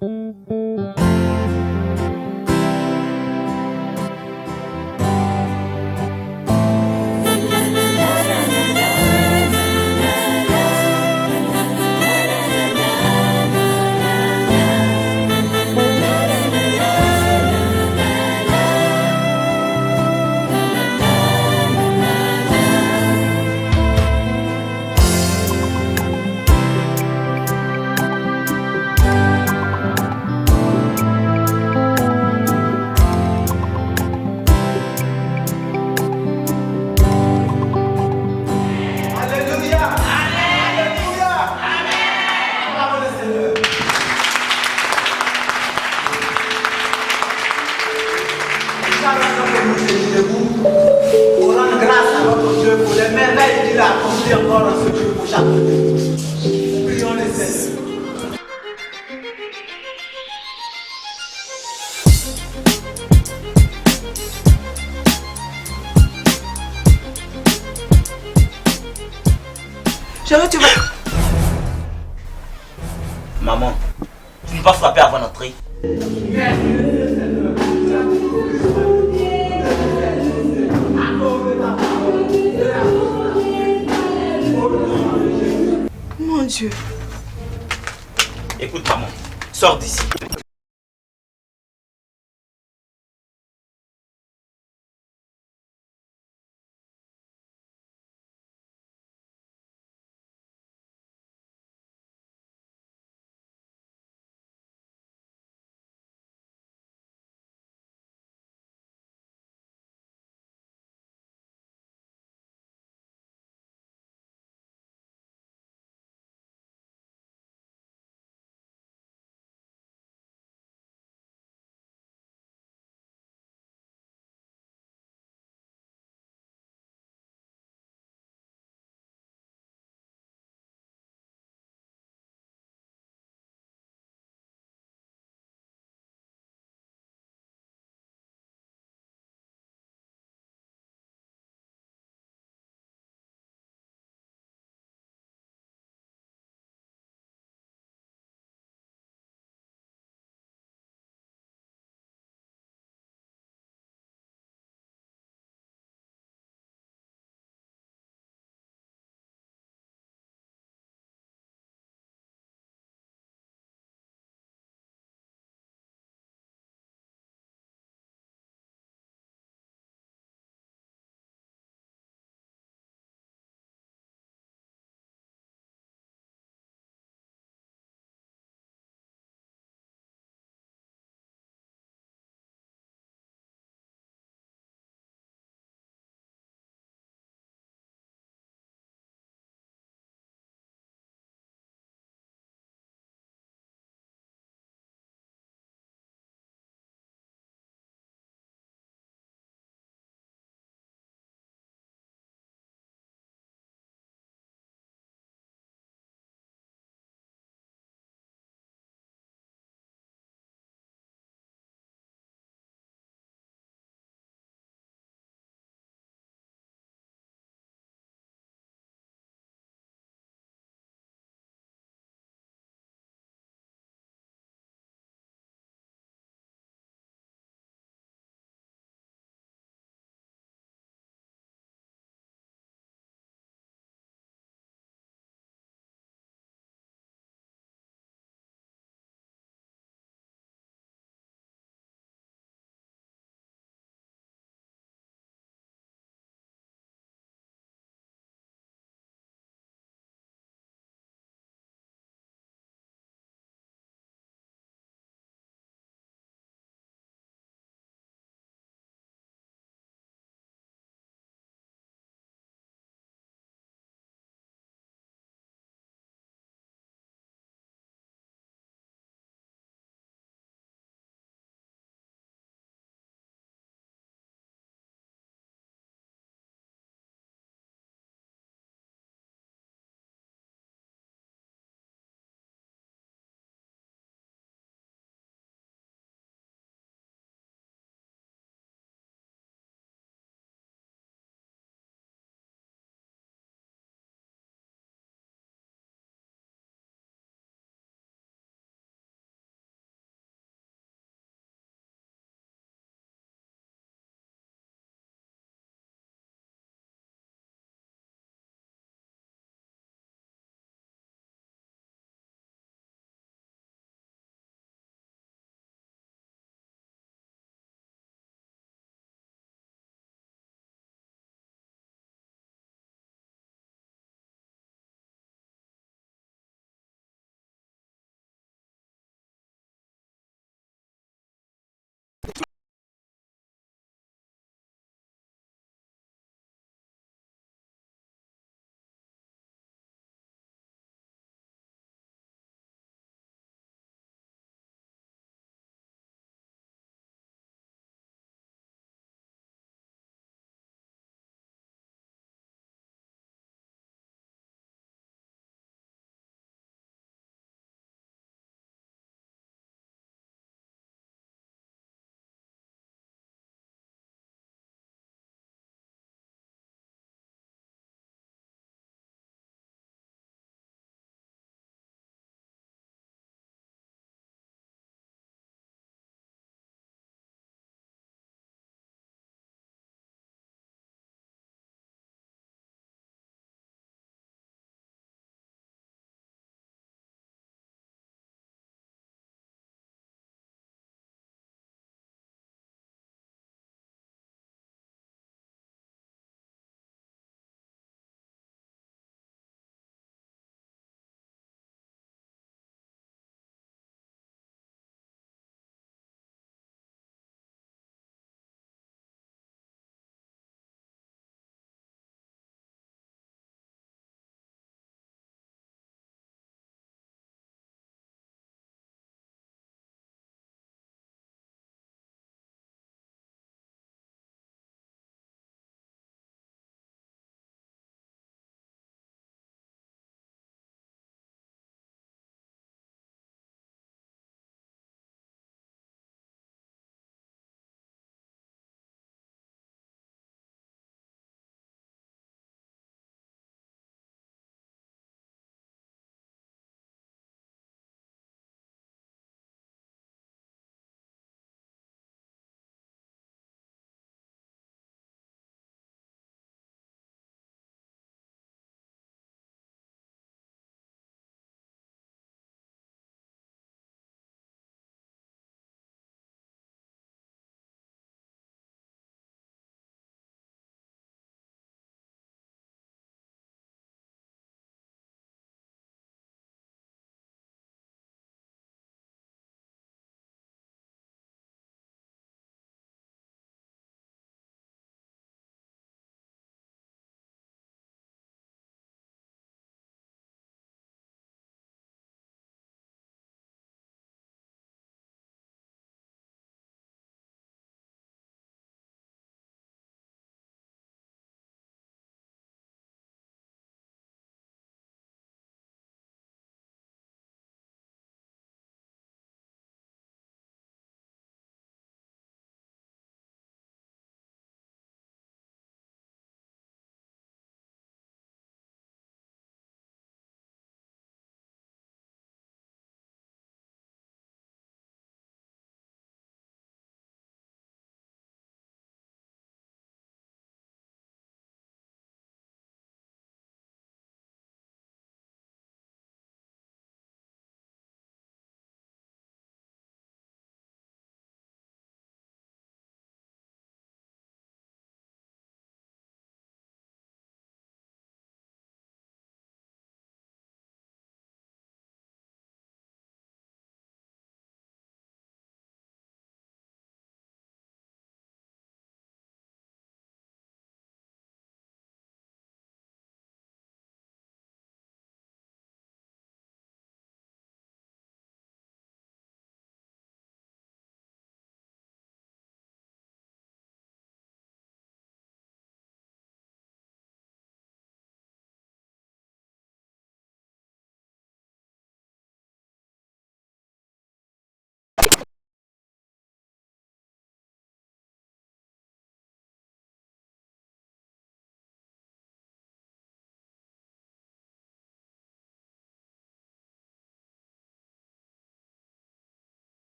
Alléluia. Alléluia. Bravo le Seigneur. Pour rendre grâce à notre Dieu pour les merveilles qu'il a accomplies encore dans ce jour pour chaque jour. Prions le Seigneur. Chérie, tu vas... Maman, tu ne vas pas frapper avant d'entrer. Mon Dieu. Écoute maman, sors d'ici.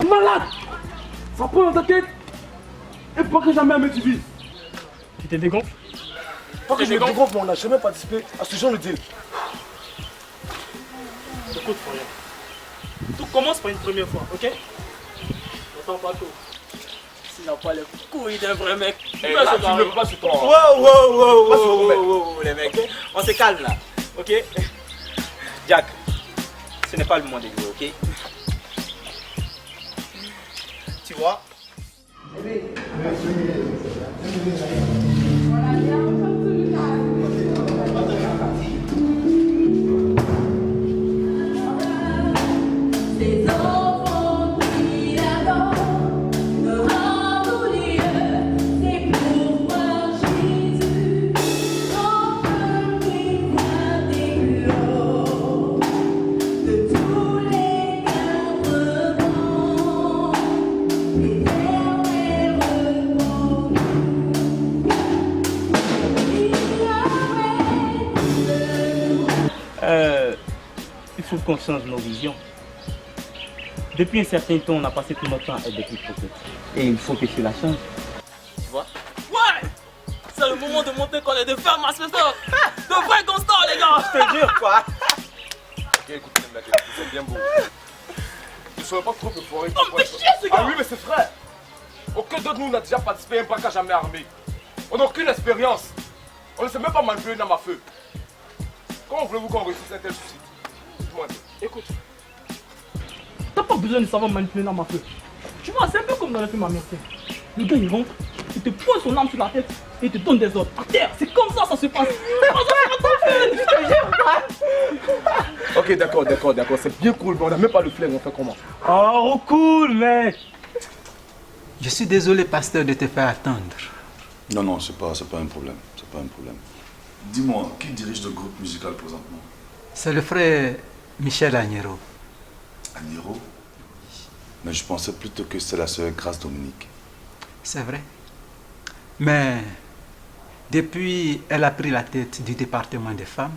malade. Ça prend dans ta tête. Et pas que jamais mais tu vis. Tu t'es dégonflé? Pas que je me dégonfle, mais on n'a jamais participé à ce genre de deal. Écoute, frère. Tout commence par une première fois, ok? N'attends pas tout. S'il n'a pas les couilles d'un vrai mec. Et là, tu ne le pas sur toi. Wow, les mecs. On se calme là, ok? Jack, ce n'est pas le moment de jouer, ok? Tu vois? Il faut qu'on change nos visions. Depuis un certain temps, on a passé tout notre temps à être des hypocrites. Et il faut que cela change. Tu vois? Ouais! C'est le moment de montrer qu'on est des fermes ascenseurs! De vrais constants, les gars! Je te jure, quoi! Ok, écoute, les mecs, c'est bien beau. Ne soyez pas trop euphoriques. Oh, mais chier, ce gars! Ah oui, mais c'est vrai. Aucun d'entre nous n'a déjà participé à un braquage jamais armé. On n'a aucune expérience. On ne sait même pas manipuler une arme à feu. Comment voulez-vous qu'on réussisse un tel suicide? Dites-moi. Écoute, t'as pas besoin de savoir manipuler l'arme à feu. Tu vois, c'est un peu comme dans le film américain. Le gars il rentre, il te pose son arme sur la tête et il te donne des ordres. À terre, c'est comme ça se passe. Ok, d'accord, c'est bien cool, mais on n'a même pas le flingue, on fait comment? Oh, cool, mec! Je suis désolé, pasteur, de te faire attendre. Non, c'est pas un problème. C'est pas un problème. Dis-moi, qui dirige le groupe musical présentement? C'est le frère Michel Agnero. Agnero? Mais je pensais plutôt que c'est la sœur Grâce Dominique. C'est vrai. Mais depuis elle a pris la tête du département des femmes,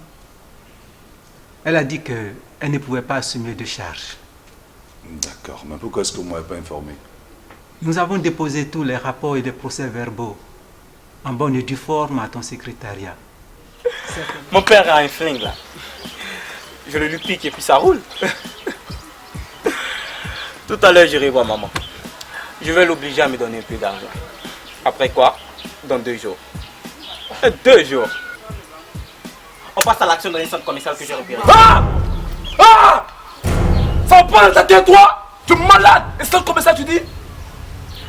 elle a dit qu'elle ne pouvait pas assumer de charge. D'accord, mais pourquoi est-ce que vous ne m'avez pas informé? Nous avons déposé tous les rapports et les procès-verbaux en bonne et due forme à ton secrétariat. Mon père a un flingue là. Je le lui pique et puis ça roule. Tout à l'heure, j'irai voir maman. Je vais l'obliger à me donner un peu d'argent. Après quoi? Dans 2 jours. 2 jours. On passe à l'action dans un centre commercial que j'ai repéré. Ah! Ah! Ça va pas dans ta tête, toi? Tu es malade! Et c'est comme ça, tu dis?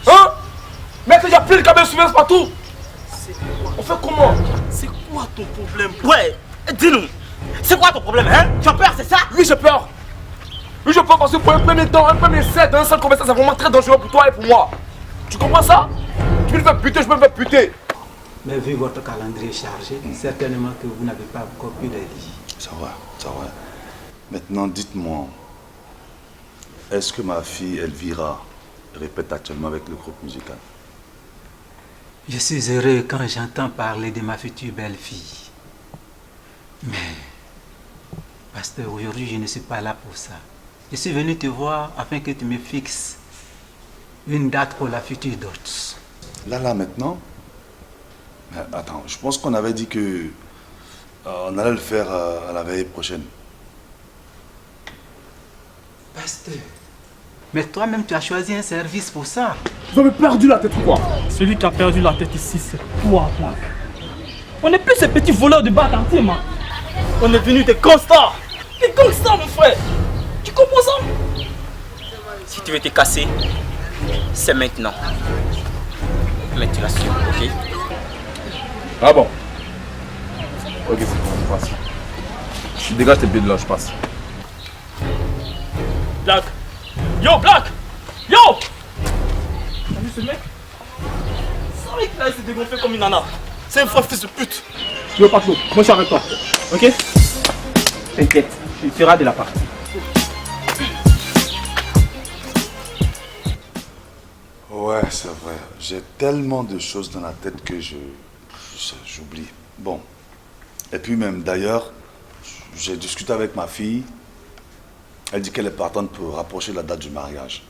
Hein? Mec, il y a plein de caméras de surveillance partout! On fait comment? C'est quoi ton problème? Ouais, dis-nous. C'est quoi ton problème, hein? Tu as peur, c'est ça? Oui, j'ai peur! Oui, je peux parce que pour un premier temps, un premier set, un centre commercial, c'est vraiment très dangereux pour toi et pour moi. Tu comprends ça? Tu me fais buter, je peux me faire buter. Mais vu votre calendrier chargé, certainement que vous n'avez pas encore pu les lire. Ça va. Maintenant, dites-moi, est-ce que ma fille Elvira répète actuellement avec le groupe musical? Je suis heureux quand j'entends parler de ma future belle-fille. Mais, pasteur, aujourd'hui, je ne suis pas là pour ça. Je suis venu te voir afin que tu me fixes une date pour la future dot. Là, maintenant? Mais attends, je pense qu'on avait dit que on allait le faire à la veille prochaine. Pasteur, mais toi-même, tu as choisi un service pour ça. Vous avez perdu la tête ou quoi? Celui qui a perdu la tête ici, c'est toi, Black. On n'est plus ces petits voleurs de battes entiers, man. On est venus des constants. Des constants, mon frère. Tu comprends ça? Si tu veux te casser, c'est maintenant. Mais tu l'assumes, ok? Ah bon? Ok, c'est bon, on passe. Tu dégages tes billes de là, je passe. Black. Yo, Black. Yo. T'as vu ce mec? Ce mec là, il s'est dégonflé comme une nana. C'est un vrai fils de pute. Tu veux pas trop? Moi, je suis avec toi. Ok? T'inquiète, tu seras de la partie. Ouais, c'est vrai. J'ai tellement de choses dans la tête que j'oublie. Bon. Et puis même, d'ailleurs, j'ai discuté avec ma fille. Elle dit qu'elle est partante pour rapprocher la date du mariage.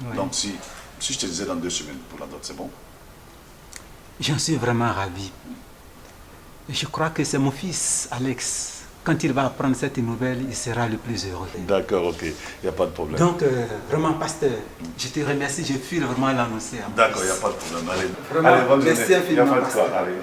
Ouais. Donc si je te disais dans 2 semaines pour la dot, c'est bon? J'en suis vraiment ravi. Et je crois que c'est mon fils, Alex. Quand il va apprendre cette nouvelle, il sera le plus heureux. D'accord, ok, il n'y a pas de problème. Donc, vraiment, pasteur, je te remercie, je file vraiment à l'annoncer. D'accord, il n'y a pas de problème. Allez, Vraiment, allez, bonne merci journée. Il n'y a infiniment, pas de quoi, pasteur. allez.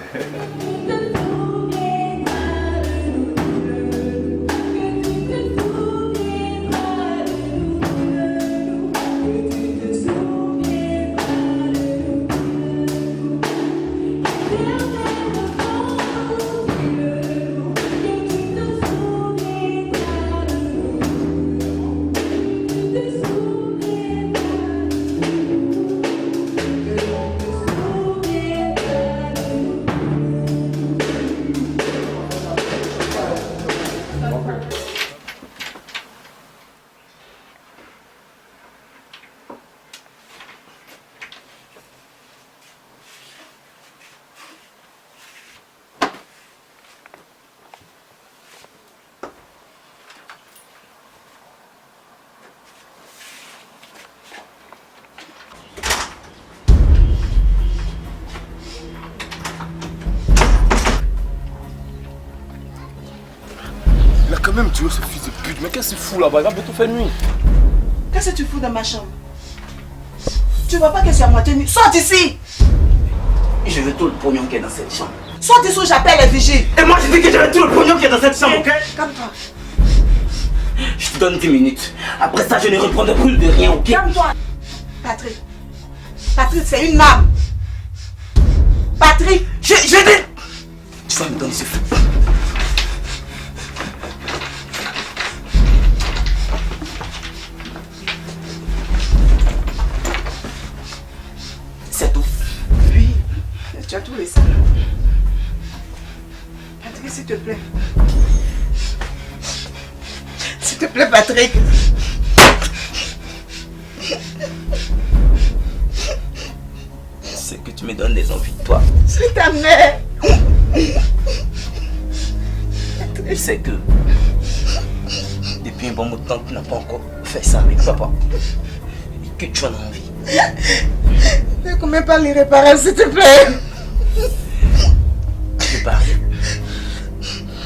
Il a quand même tué ce fils de pute. Mais qu'est-ce que c'est fou là-bas? Il va bientôt faire nuit. Qu'est-ce que tu fous dans ma chambre? Tu vois pas que c'est à moitié nuit? Sors d'ici! Je veux tout le pognon qui est dans cette chambre. Sors d'ici ou j'appelle les vigiles! Et moi, je dis que je veux tout le pognon qui est dans cette chambre, ok? Calme-toi! Je te donne 10 minutes. Après ça, je ne reprendrai plus de rien, ok? Calme-toi! Patrick! Patrick, c'est une arme! Patrick! Je dis... Tu vas me donner ce feu. C'est tout. Oui, tu as tout laissé. Patrick, s'il te plaît. S'il te plaît, Patrick. C'est que tu me donnes des envies de toi. C'est ta mère. Je sais que depuis un bon bout de temps, tu n'as pas encore fait ça avec papa. Et que tu en as envie. Ne commets pas l'irréparable, s'il te plaît. Je parie.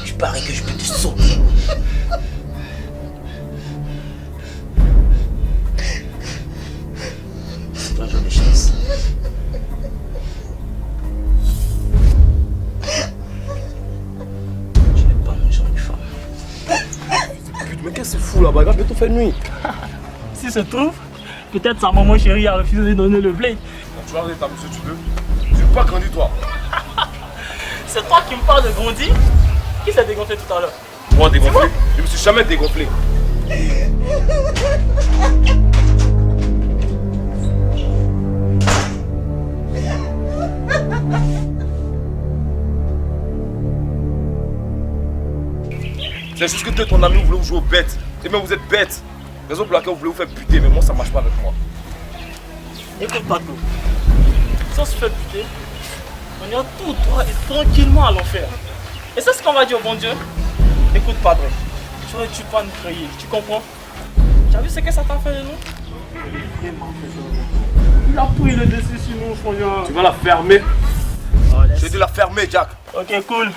Je parie que je peux te sauver. C'est un jour de chance. Je n'ai pas mon genre de femme. Putain, mais qu'est-ce que c'est fou là-bas? Il va bientôt faire nuit. Si se trouve, peut-être sa maman chérie a refusé de donner le blé. Tu vas arrêter ta monsieur, tu veux? Tu veux pas grandir toi? C'est toi qui me parles de grandir? Qui s'est dégonflé tout à l'heure? Moi dégonflé? Je me suis jamais dégonflé. C'est juste que toi et ton ami vous voulez jouer aux bêtes. Et même vous êtes bêtes. Raison pour laquelle vous voulez vous faire buter, mais moi ça marche pas avec moi. Écoute Paco, si on se fait buter, on ira tout droit et tranquillement à l'enfer. Et c'est ce qu'on va dire au bon Dieu. Écoute Padre, tu aurais dû pas nous créer, tu comprends? Tu as vu ce que ça t'a fait de nous? Il a pris le dessus sur nous, frère. Tu vas la fermer. Oh, laisse. Je vais te la fermer, Jack. Ok, cool.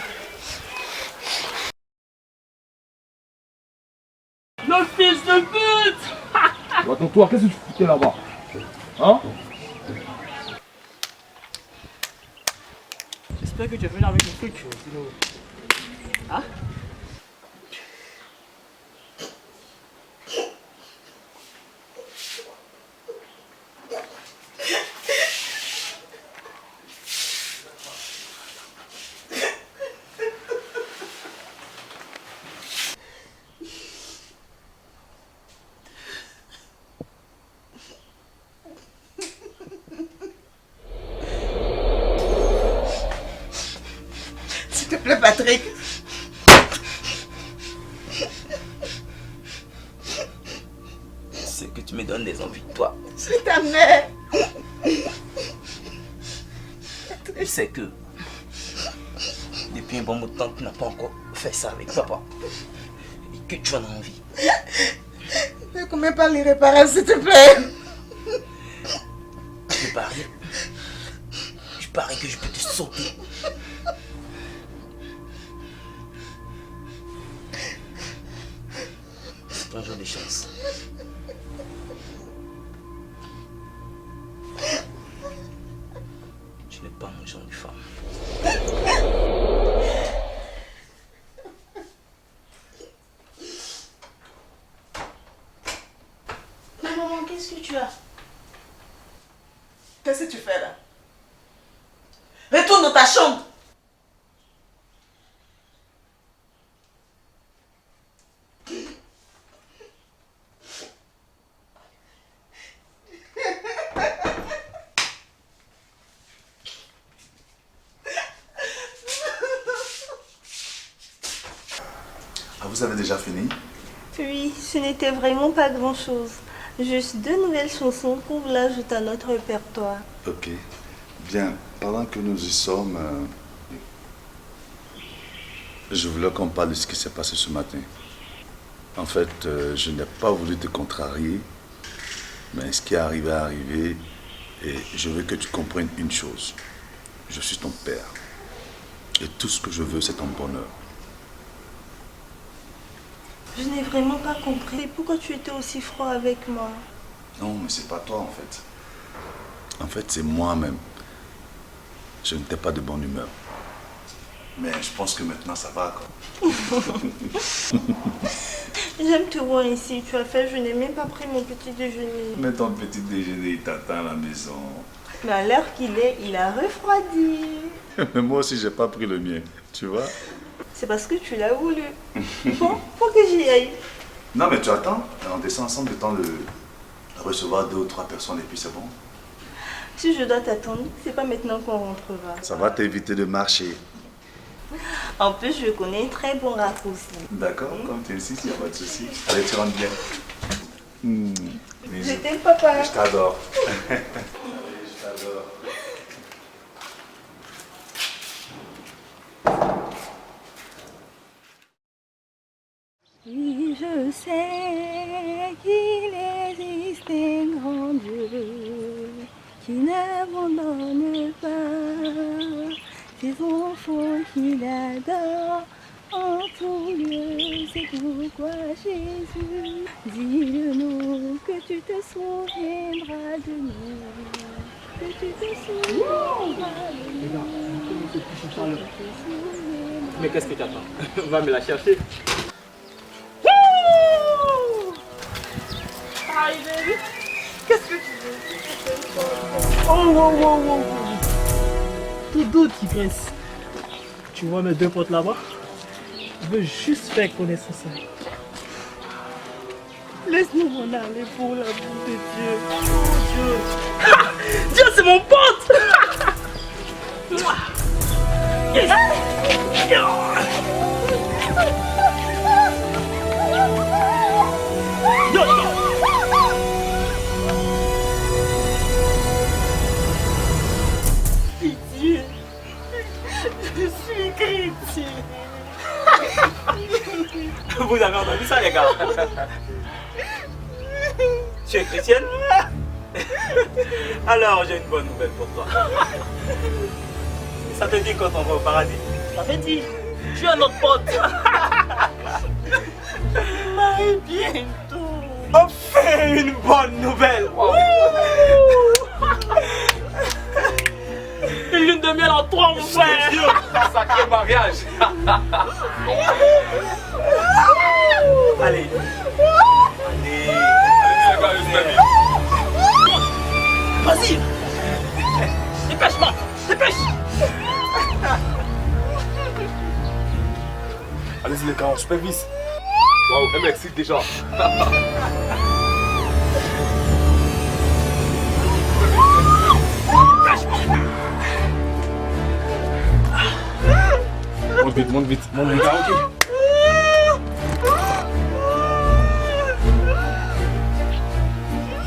Le fils de pute! Attends-toi, qu'est-ce que tu foutais là-bas? Hein? J'espère que tu es venu avec un truc. Hein? S'il te plaît, Patrick. C'est que tu me donnes des envies de toi. C'est ta mère. Je sais que depuis un bon bout de temps, tu n'as pas encore fait ça avec papa. Et que tu en as envie. Ne commets pas l'irréparable, s'il te plaît. peux parier. Je parie que je peux te sauter. C'est un jour de chance. Tu n'es pas mon genre de femme. Mais maman, qu'est-ce que tu as? Qu'est-ce que tu fais là? Retourne dans ta chambre. Ah, vous avez déjà fini? Oui, ce n'était vraiment pas grand-chose. Juste 2 nouvelles chansons pour l'ajouter à notre répertoire. Ok. Bien, pendant que nous y sommes, je voulais qu'on parle de ce qui s'est passé ce matin. En fait, je n'ai pas voulu te contrarier, mais ce qui est arrivé est arrivé, et je veux que tu comprennes une chose. Je suis ton père, et tout ce que je veux, c'est ton bonheur. Je n'ai vraiment pas compris pourquoi tu étais aussi froid avec moi. Non, mais c'est pas toi en fait. En fait, c'est moi-même. Je n'étais pas de bonne humeur. Mais je pense que maintenant ça va quoi. J'aime te voir ici. Tu as fait, je n'ai même pas pris mon petit déjeuner. Mais ton petit déjeuner, il t'attend à la maison. Mais à l'heure qu'il est, il a refroidi. Mais moi aussi, j'ai pas pris le mien, tu vois. C'est parce que tu l'as voulu. Bon, faut que j'y aille. Non, mais tu attends. On descend ensemble le temps de recevoir 2 ou 3 personnes et puis c'est bon. Si je dois t'attendre, c'est pas maintenant qu'on rentrera. Ça va t'éviter de marcher. En plus, je connais un très bon raccourci. D'accord, comme tu insistes, il n'y a pas de souci. Allez, tu rentres bien. Je t'aime, papa. Je t'adore. Allez, je t'adore. Oui, je sais qu'il existe un grand Dieu qui n'abandonne pas ses enfants qu'il adore en tout lieu. C'est pourquoi Jésus, dis-le-nous que tu te souviendras de nous, que tu te souviendras de nous. Mais qu'est-ce que tu attends? Va me la chercher. Hi baby. Qu'est-ce que tu veux? Oh. Tout doux, tigresse. Tu vois mes 2 potes là-bas? Je veux juste faire connaissance avec. Laisse-nous en aller pour l'amour de Dieu. Oh Dieu. Dieu, c'est mon pote. Yes. Pitié. Je suis chrétien. Vous avez entendu ça, les gars? Tu es chrétienne? Alors, j'ai une bonne nouvelle pour toi. Ça te dit quand on va au paradis? Ça fait dit. Tu es notre pote. Mais bientôt. Enfin, une bonne nouvelle! Wow. Une lune de miel en toi, mon frère. Sacré mariage. Allez. Vas-y. Dépêche-moi. Dépêche. Allez-y les gars, on supervise. Waouh, elle m'excite déjà. Monte vite. Ah, ok.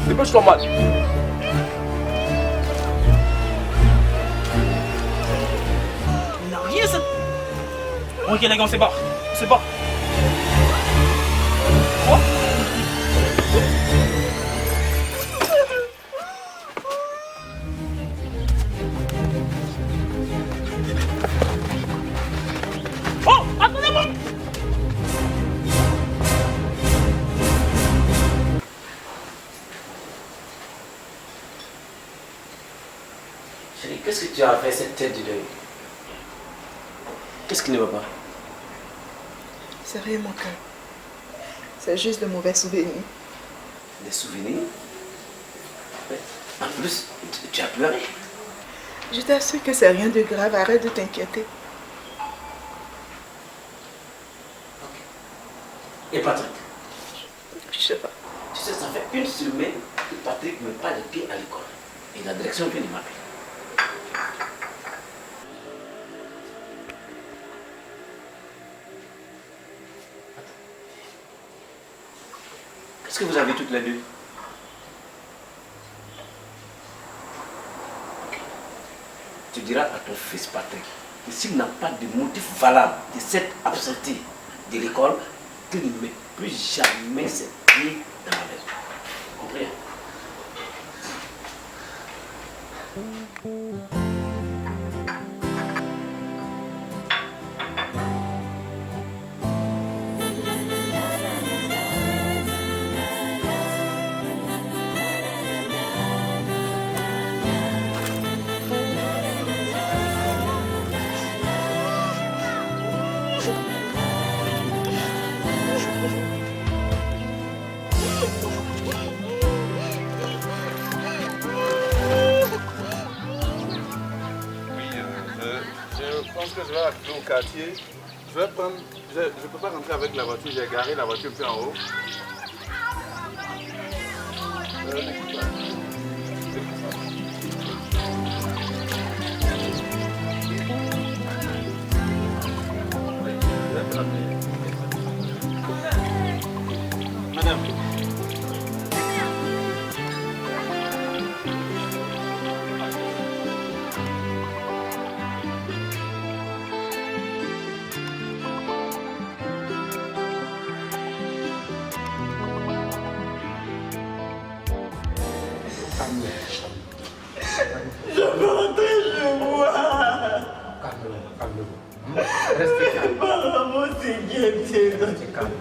Dépêche-toi, mal. Il n'a rien, ça. Ok, les gars, c'est bon. C'est bon. Qu'est-ce que tu as fait cette tête de deuil? Qu'est-ce qui ne va pas? C'est rien, mon cœur. C'est juste de mauvais souvenirs. Des souvenirs? En plus, tu as pleuré. Je t'assure que c'est rien de grave. Arrête de t'inquiéter. Et Patrick? Je sais pas. Tu sais, ça fait une semaine que Patrick ne met pas les pieds à l'école. Et la direction vient de m'appeler. Qu'est-ce que vous avez toutes les deux? Tu diras à ton fils Patrick que s'il n'a pas de motif valable de cette absenté de l'école, qu'il ne met plus jamais ses pieds dans la maison. Compris? Je pense que je vais arriver au quartier. Je vais prendre. Je ne peux pas rentrer avec la voiture. J'ai garé la voiture plus en haut. Madame. Je veux rentrer chez moi. Calme-vous. Restez calme. Maman, c'est Restez calme.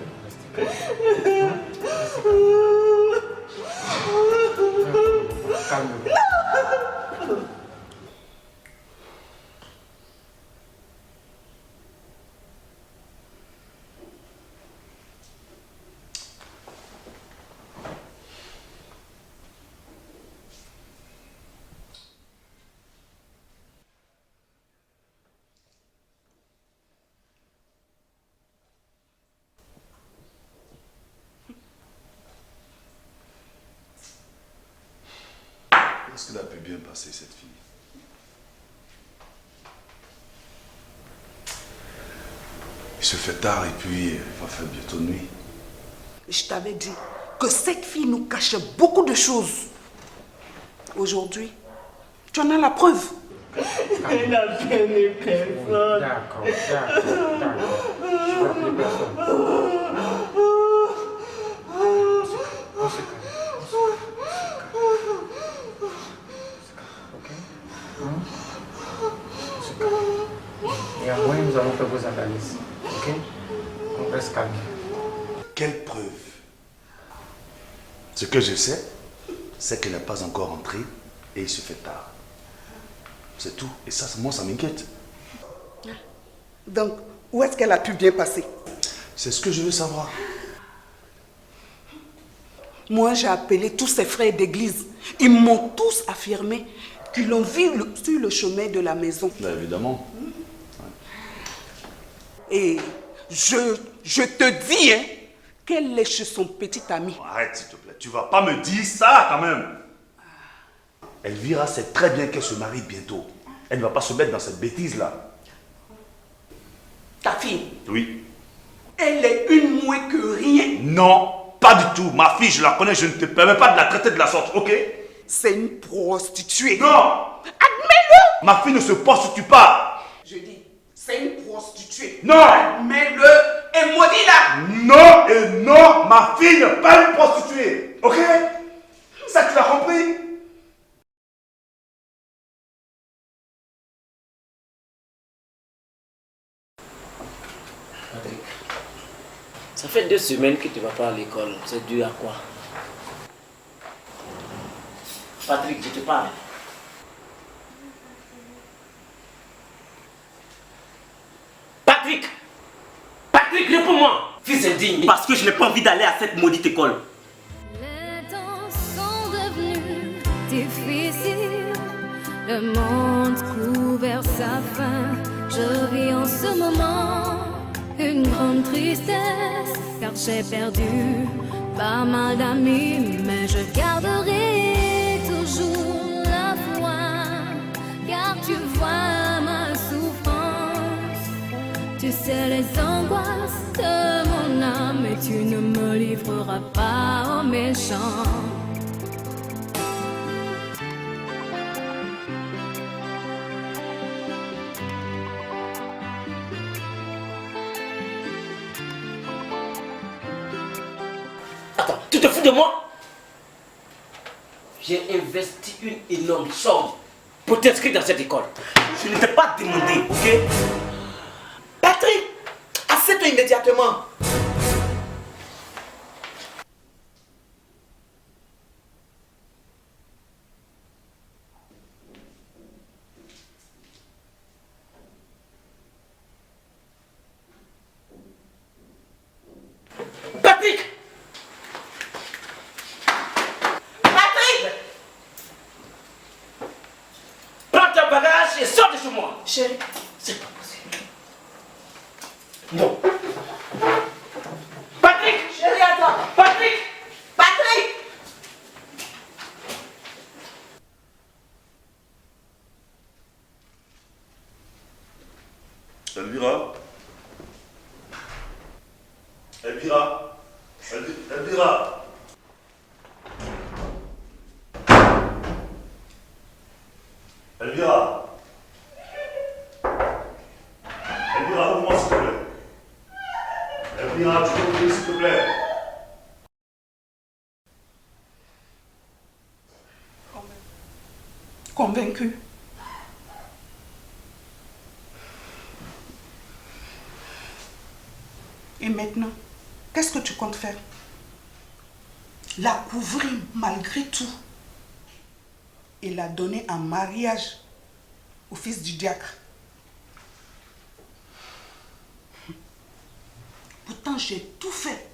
Calme-vous. Est-ce qu'elle a pu bien passer, cette fille? Il se fait tard et puis il va faire bientôt nuit. Je t'avais dit que cette fille nous cachait beaucoup de choses. Aujourd'hui, tu en as la preuve. Elle n'a fait les personnes. D'accord. Je vais appeler personne. On se calme. Ok? On se calme. Et à moins, nous allons faire vos analyses. Ok? On reste calme. Quelle preuve? Ce que je sais, c'est qu'elle n'est pas encore entrée et il se fait tard. C'est tout. Et ça, moi, ça m'inquiète. Donc, où est-ce qu'elle a pu bien passer? C'est ce que je veux savoir. Moi, j'ai appelé tous ses frères d'église. Ils m'ont tous affirmé qu'ils l'ont vu sur le chemin de la maison. Là, évidemment. Et je te dis, hein, qu'elle est chez son petit ami. Arrête, s'il te plaît. Tu vas pas me dire ça, quand même. Elvira sait très bien qu'elle se marie bientôt. Elle ne va pas se mettre dans cette bêtise-là. Ta fille? Oui. Elle est une moins que rien. Non, pas du tout. Ma fille, je la connais, je ne te permets pas de la traiter de la sorte, ok? C'est une prostituée. Non! Admets-le! Ma fille ne se prostitue pas. Je dis, c'est une prostituée. Non! Admets-le et maudis-la. Non et non, ma fille n'est pas une prostituée, ok? Ça, tu l'as compris? Patrick, ça fait 2 semaines que tu ne vas pas à l'école. C'est dû à quoi? Patrick, je te parle. Patrick! Patrick, réponds-moi! Fils indigne! Parce que je n'ai pas envie d'aller à cette maudite école. Les temps sont devenus difficiles. Le monde court vers sa fin. Je vis en ce moment une grande tristesse, car j'ai perdu pas mal d'amis, mais je garderai toujours la foi, car tu vois ma souffrance. Tu sais les angoisses de mon âme, et tu ne me livreras pas aux méchants. Attends, tu te fous de moi? J'ai investi une énorme somme pour t'inscrire dans cette école. Je ne t'ai pas demandé, ok? Patrick, assieds-toi immédiatement. Patrick! Patrick! Prends ton bagage et sors de chez moi! Chérie, C'est pas possible. Non. Patrick! chérie, attends. Patrick! Patrick! Elvira? Elvira? Elvira? Elvira? Elvira, ouvre-moi s'il te plaît. Elvira, tu peux ouvrir s'il te plaît. Convaincu. Et maintenant, qu'est-ce que tu comptes faire? La couvrir malgré tout et la donner en mariage au fils du diacre. Pourtant, j'ai tout fait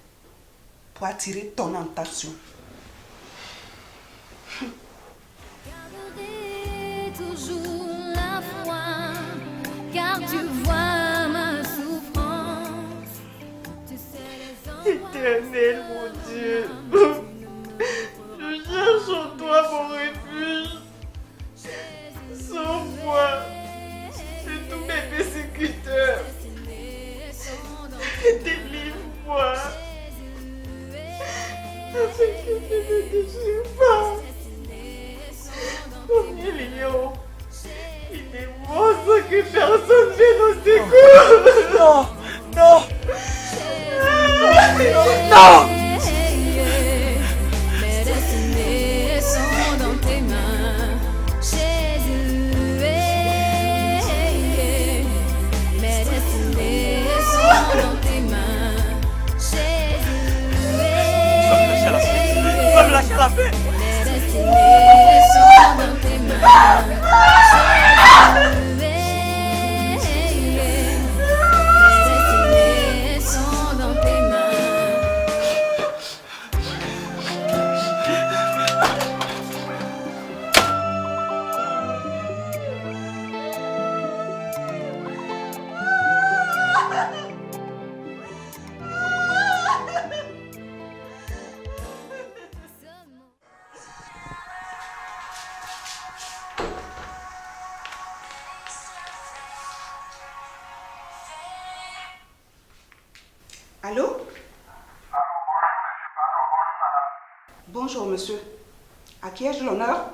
pour attirer ton attention. Garderai toujours la foi, car tu vois ma souffrance. Tu sais les Éternel, mon Dieu, je cherche en toi mon refuge. Sauve-moi de tous mes persécuteurs. Délivre-moi, afin que je ne déchire pas. Comme les lions, il est monstre que personne vienne au secours. Non, non, non. Mes destinées sont dans tes mains, Jésus. Mes destinées sont dans tes mains, Jésus. Tu vas me lâcher à la fin. Tu vas me lâcher à la fin. Mes destinées sont dans tes mains, Jésus. Mes destinées sont dans tes mains. Allô? Bonjour, monsieur. À qui ai-je l'honneur?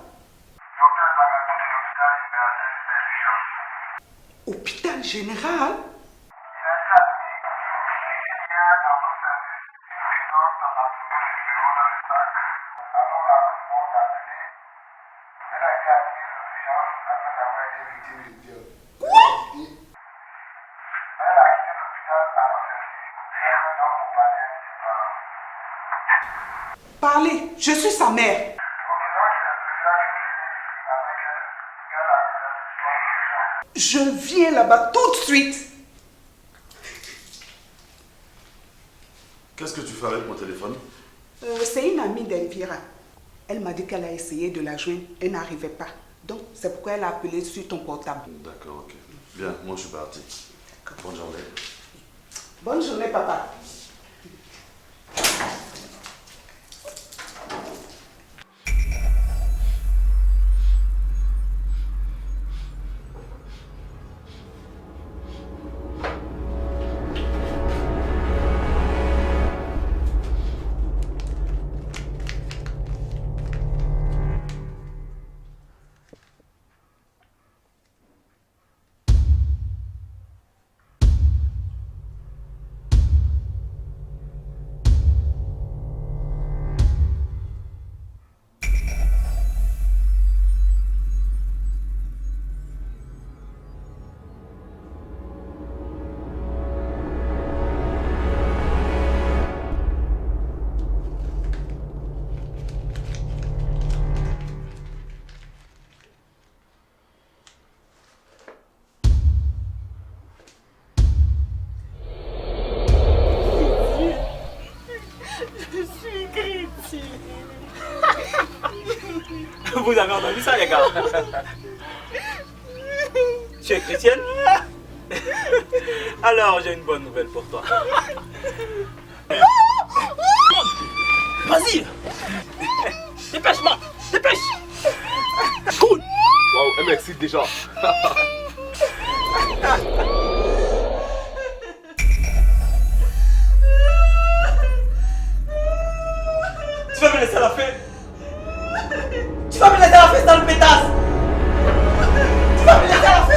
Hôpital général? Parlez, je suis sa mère. Je viens là-bas tout de suite. Qu'est-ce que tu fais avec mon téléphone? C'est une amie d'Elvira. Elle m'a dit qu'elle a essayé de la joindre et n'arrivait pas. Donc, c'est pourquoi elle a appelé sur ton portable. D'accord, ok. Bien, moi je suis parti. Bonne journée. Bonne journée, papa. Vous avez entendu ça, les gars? Tu es chrétienne? Alors, j'ai une bonne nouvelle pour toi. Vas-y! Dépêche-moi! Dépêche! Cool! Waouh, elle m'excite déjà. Tu vas me laisser à la fin? Tu vas me laisser à la fin dans le pétasse? Tu vas me laisser à la fin?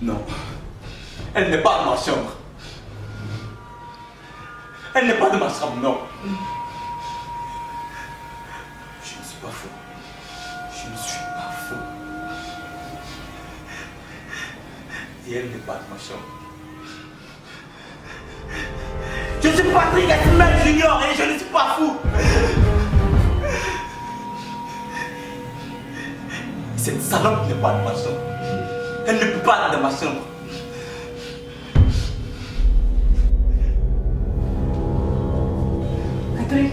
Non. Elle n'est pas dans ma chambre. Elle n'est pas dans ma chambre, non. Je ne suis pas fou. Je ne suis pas fou. Et elle n'est pas dans ma chambre. Je suis Patrick Asmel Junior et je ne suis pas fou. Cette salope n'est pas dans ma chambre. Elle ne peut pas aller dans ma chambre. Patrick.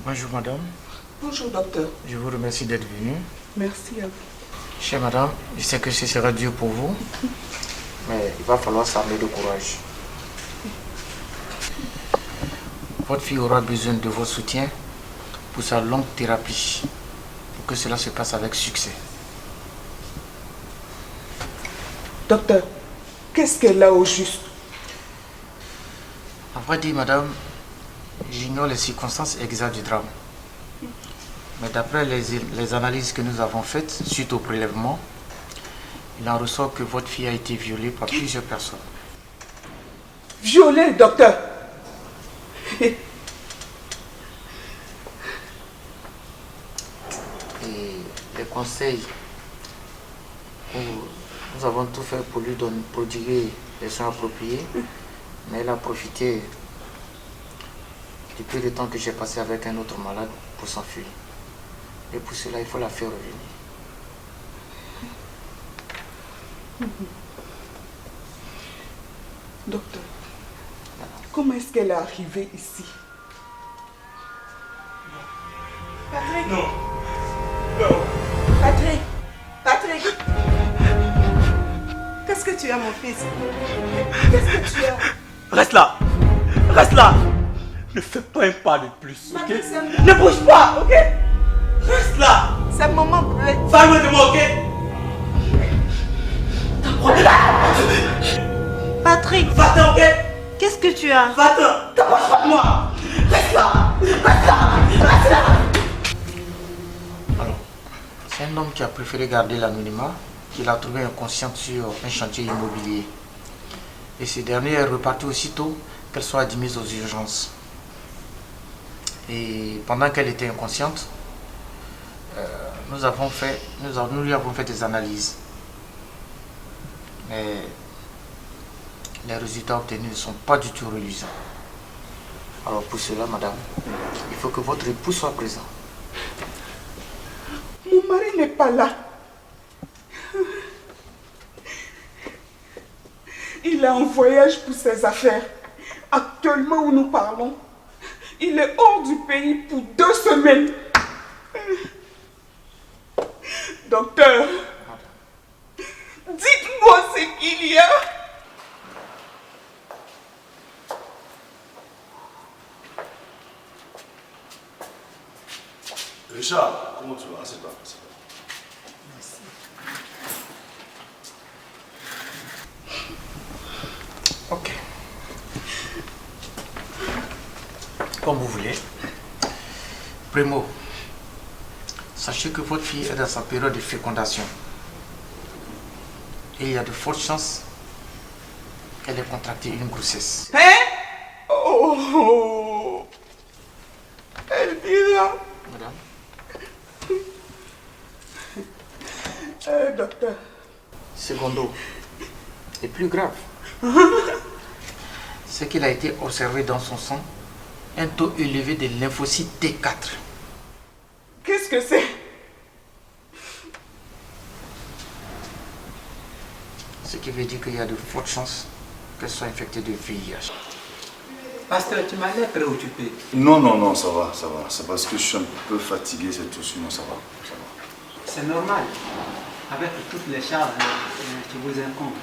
Bonjour madame. Bonjour docteur. Je vous remercie d'être venue. Merci à vous. Chère madame, je sais que ce sera dur pour vous, mais il va falloir s'armer de courage. Votre fille aura besoin de votre soutien pour sa longue thérapie, pour que cela se passe avec succès. Docteur, qu'est-ce qu'elle a au juste? À vrai dire, madame, j'ignore les circonstances exactes du drame. Mais d'après les analyses que nous avons faites suite au prélèvement, il en ressort que votre fille a été violée par plusieurs personnes. Violée, docteur? Et les conseils, nous avons tout fait pour lui prodiguer les soins appropriés, mais elle a profité du peu de temps que j'ai passé avec un autre malade pour s'enfuir. Et pour cela, il faut la faire revenir. Docteur, comment est-ce qu'elle est arrivée ici? Patrick? Non. Non. Patrick? Patrick? Qu'est-ce que tu as, mon fils? Qu'est-ce que tu as? Reste là. Reste là. Ne fais pas un pas de plus, ok? Patrick, Ne bouge pas, ok? Reste là. C'est maman, plaît. Va loin de moi, ok? Patrick, Va-t'en, ok? qu'est-ce que tu as? Va-t'en. T'approches pas de moi. Reste là. Reste là. Reste là. Alors, c'est un homme qui a préféré garder l'anonymat, qu'il a trouvé inconscient sur un chantier immobilier. Et ce dernier est reparti aussitôt qu'elle soit admise aux urgences. Et pendant qu'elle était inconsciente, nous lui avons fait des analyses. Mais les résultats obtenus ne sont pas du tout reluisants. Alors pour cela, madame, il faut que votre époux soit présent. Mon mari n'est pas là. Il est en voyage pour ses affaires. Actuellement où nous parlons, il est hors du pays pour 2 semaines. Docteur, dites-moi ce qu'il y a. Richard, comment tu vas? C'est pas. Merci. Ok. Comme vous voulez. Primo, sachez que votre fille est dans sa période de fécondation. Et il y a de fortes chances qu'elle ait contracté une grossesse. Hein? Oh! Elvira! Madame? Docteur. Secondo, et plus grave, c'est qu'il a été observé dans son sang un taux élevé de lymphocytes T4. Qu'est-ce que c'est? Ce qui veut dire qu'il y a de fortes chances qu'elle soit infectée de VIH. Pasteur, tu m'as l'air préoccupé. Non, ça va. C'est parce que je suis un peu fatigué, c'est tout. Sinon, ça va. C'est normal. Avec toutes les charges qui vous incombent.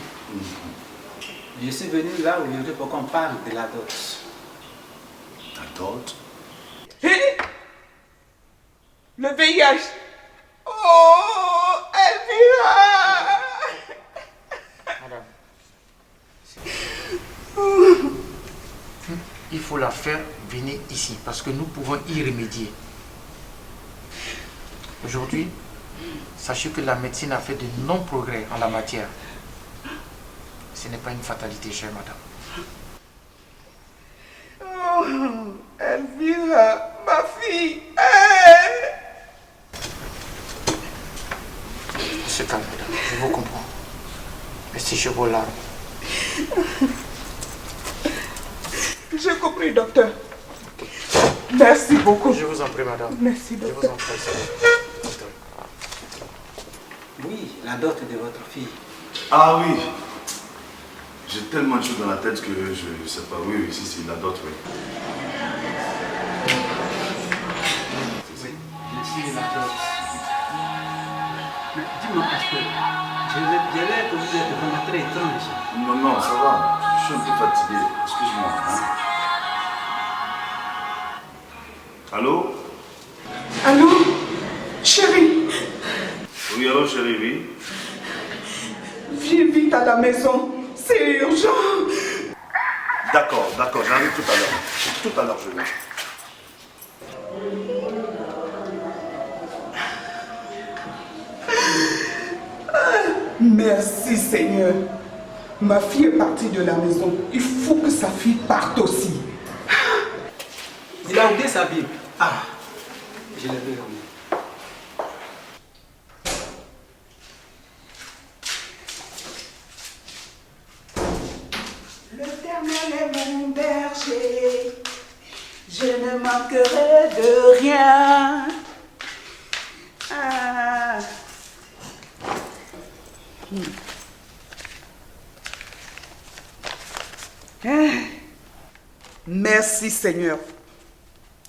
Je suis venu là aujourd'hui pour qu'on parle de la dot. La dot? Le VIH. Oh, Elvira! Madame. Il faut la faire venir ici parce que nous pouvons y remédier. Aujourd'hui, sachez que la médecine a fait de non-progrès en la matière. Ce n'est pas une fatalité, chère madame. Oh, Elvira, ma fille. Hey! Se calme, madame, je vous comprends. Restez chez vos larmes. J'ai compris, docteur. Merci beaucoup. Je vous en prie, madame. Merci, docteur. Je vous en prie. Oui, la dot de votre fille. Ah oui. J'ai tellement de choses dans la tête que je sais pas. Oui, si c'est la dot, oui. Oui, je suis la dot. Mais dis-moi, pasteur, j'ai l'air que vous êtes vraiment très étrange. Non, ça va. Je suis un peu fatigué. Excuse-moi. Hein. Allô? Allô? Chérie? Oui, allô, chérie, oui. Viens vite à la maison. C'est urgent. D'accord, j'arrive tout à l'heure. Tout à l'heure, je viens. Merci, Seigneur. Ma fille est partie de la maison. Il faut que sa fille parte aussi. Il a oublié sa Bible. Ah, je l'ai vu. L'Éternel est mon berger. Je ne manquerai de rien. Ah. Merci Seigneur.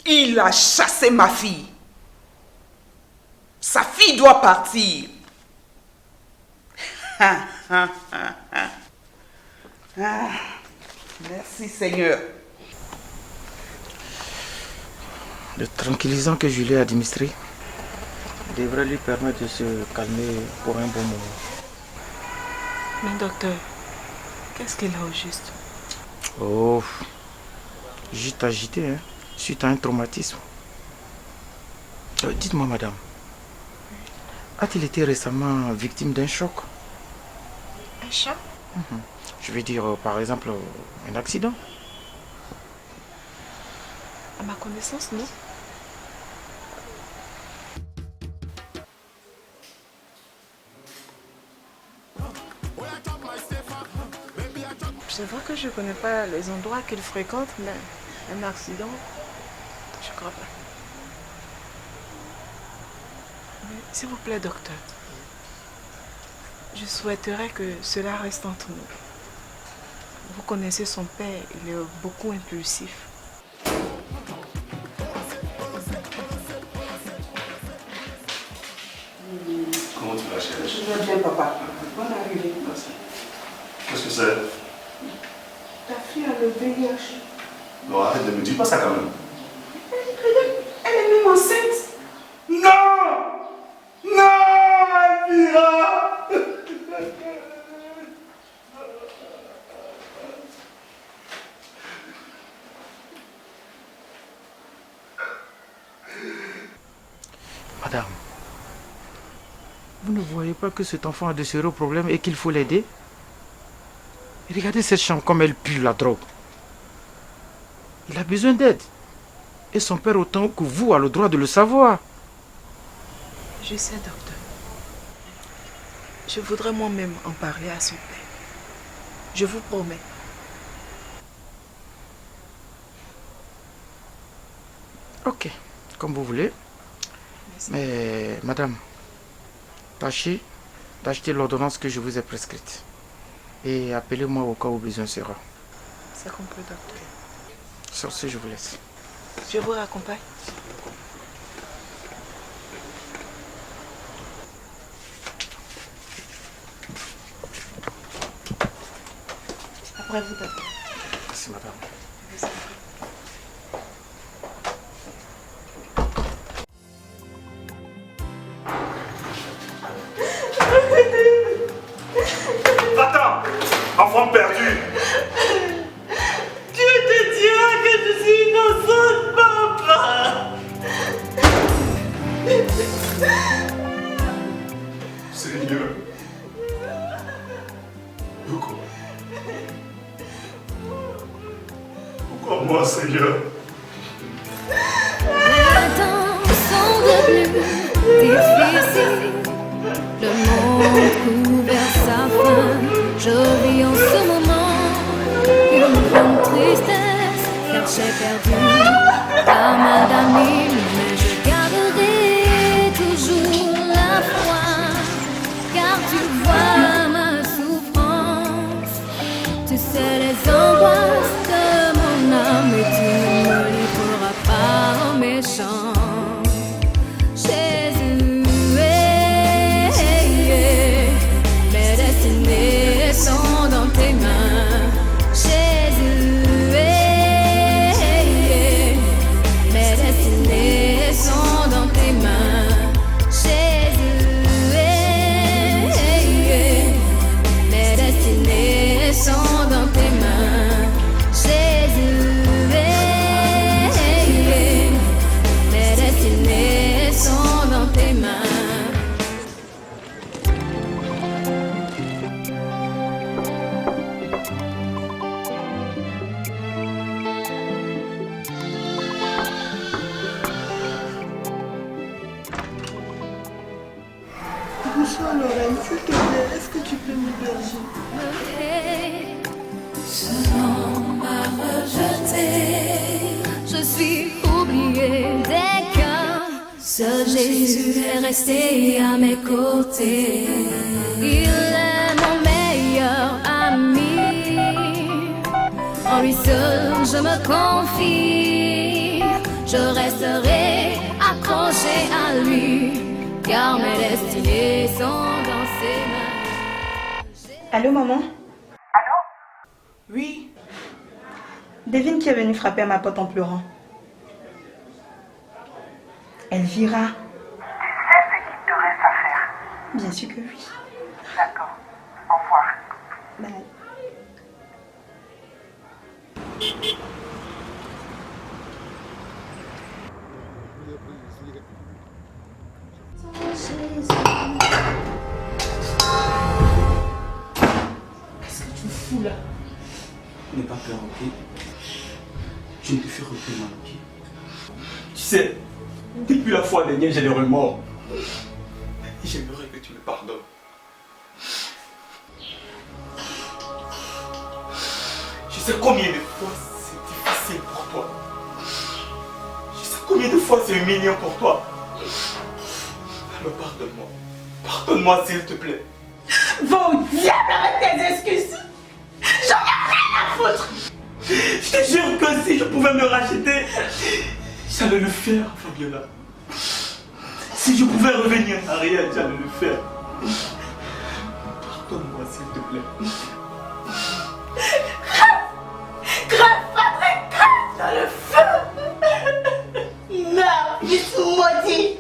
Il a chassé ma fille. Sa fille doit partir. Merci Seigneur. Le tranquillisant que je lui ai administré devrait lui permettre de se calmer pour un bon moment. Mais docteur, qu'est-ce qu'il a au juste? Oh, juste agité, hein, suite à un traumatisme. Dites-moi, madame, a-t-il été récemment victime d'un choc? Un choc? Je veux dire, par exemple, un accident? À ma connaissance, non. Je vois que je ne connais pas les endroits qu'il fréquente, mais un accident, je crois pas. Mais s'il vous plaît, docteur, je souhaiterais que cela reste entre nous. Vous connaissez son père, il est beaucoup impulsif. Comment tu vas, chérie? Je vais bien, papa. Bonne arrivée. Merci. Qu'est-ce que c'est? Ta fille a le VIH. Non, arrête de me dire pas ça quand même. Elle est même enceinte. Non! Non, Elvira! Madame, vous ne voyez pas que cet enfant a de sérieux problèmes et qu'il faut l'aider? Regardez cette chambre comme elle pue la drogue. Il a besoin d'aide. Et son père autant que vous a le droit de le savoir. Je sais, docteur. Je voudrais moi-même en parler à son père. Je vous promets. Ok, comme vous voulez. Merci. Mais, madame, tâchez d'acheter l'ordonnance que je vous ai prescrite. Et appelez-moi au cas où besoin sera. C'est compris, docteur. Sur ce, je vous laisse. Je vous raccompagne. Après vous, docteur. Merci, madame. Va-t'en, enfant perdu. Dieu te dira que je suis innocente, papa. Seigneur. Pourquoi? Pourquoi moi, Seigneur? Les temps sont devenus difficiles. Le monde couvert sa fin. Je vis en ce moment une grande tristesse, car j'ai perdu pas mal d'amis, mais je garderai toujours la foi, car tu vois ma souffrance, tu sais les angoisses de mon âme, et tu ne me livreras pas en méchant. Jésus, mes destinées sont dans tes mains. Jésus, mes destinées sont dans tes mains. Jésus, mes destinées sont dans tes mains. Jésus, mes destinées sont dans tes mains. Bonsoir Lorraine, s'il te plaît, est-ce que tu peux m'héberger? Sans m'a rejeté, je suis oubliée des cœurs. Seul Jésus est resté à mes côtés. Il est mon meilleur ami. En lui seul je me confie. Je resterai accrochée à lui, car mes destinées sont dans ses mains. Allô, maman? Oui. Devine qui est venue frapper à ma porte en pleurant. Elvira. Tu sais ce qu'il te reste à faire? Bien sûr que oui. D'accord. Au revoir. Bye. Qu'est-ce que tu fous là? N'aie pas peur, ok? Je ne te fais reprimand, ok? Tu sais, depuis la fois dernière, j'ai des remords. Et j'aimerais que tu me pardonnes. sais combien de fois c'est difficile pour toi. Je sais combien de fois c'est humiliant pour toi. Alors pardonne-moi. Pardonne-moi s'il te plaît. Va au diable avec tes excuses. J'en ai rien à foutre. Je te jure que si je pouvais me racheter, j'allais le faire, Fabiola. Si je pouvais revenir en arrière, j'allais le faire. Pardonne-moi s'il te plaît. Crève, Patrick, crève dans le feu. Meurs, fils maudit.